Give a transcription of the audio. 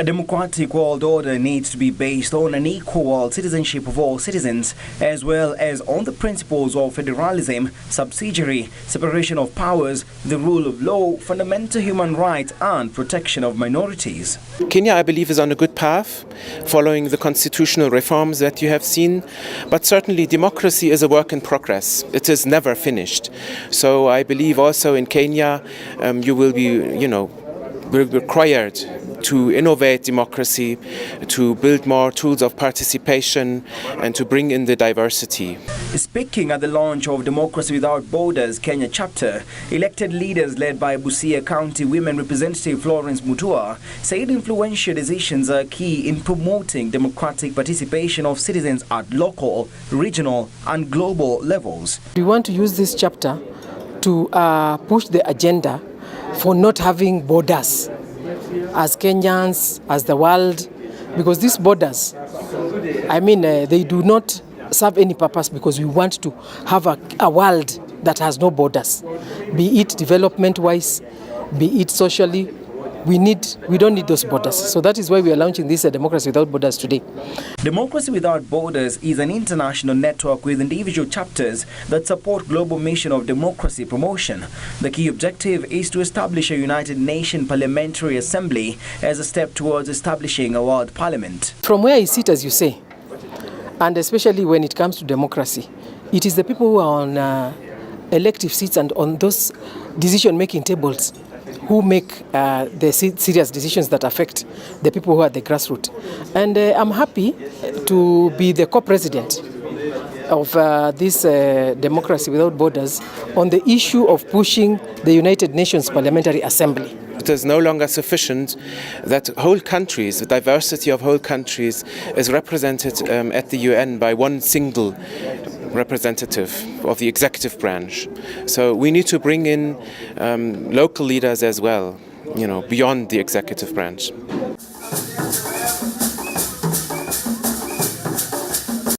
A democratic world order needs to be based on an equal citizenship of all citizens, as well as on the principles of federalism, subsidiary, separation of powers, the rule of law, fundamental human rights, and protection of minorities. Kenya, I believe, is on a good path, following the constitutional reforms that you have seen, but certainly democracy is a work in progress. It is never finished. So I believe also in Kenya, you will be, required to innovate democracy, to build more tools of participation, and to bring in the diversity. Speaking at the launch of Democracy Without Borders Kenya chapter, elected leaders led by Busia County Women Representative Florence Mutua said influential decisions are key in promoting democratic participation of citizens at local, regional, and global levels. We want to use this chapter to push the agenda for not having borders as Kenyans, as the world, because these borders, they do not serve any purpose, because we want to have a world that has no borders, be it development-wise, be it socially. We don't need those borders. So that is why we are launching this Democracy Without Borders today. Democracy Without Borders is an international network with individual chapters that support global mission of democracy promotion. The key objective is to establish a United Nations Parliamentary Assembly as a step towards establishing a world parliament. From where I sit, as you say, and especially when it comes to democracy, it is the people who are on elective seats and on those decision-making tables who make the serious decisions that affect the people who are at the grassroots. And I'm happy to be the co-president of this Democracy Without Borders on the issue of pushing the United Nations Parliamentary Assembly. It is no longer sufficient that whole countries, the diversity of whole countries, is represented at the UN by one single representative of the executive branch. So we need to bring in local leaders as well, beyond the executive branch.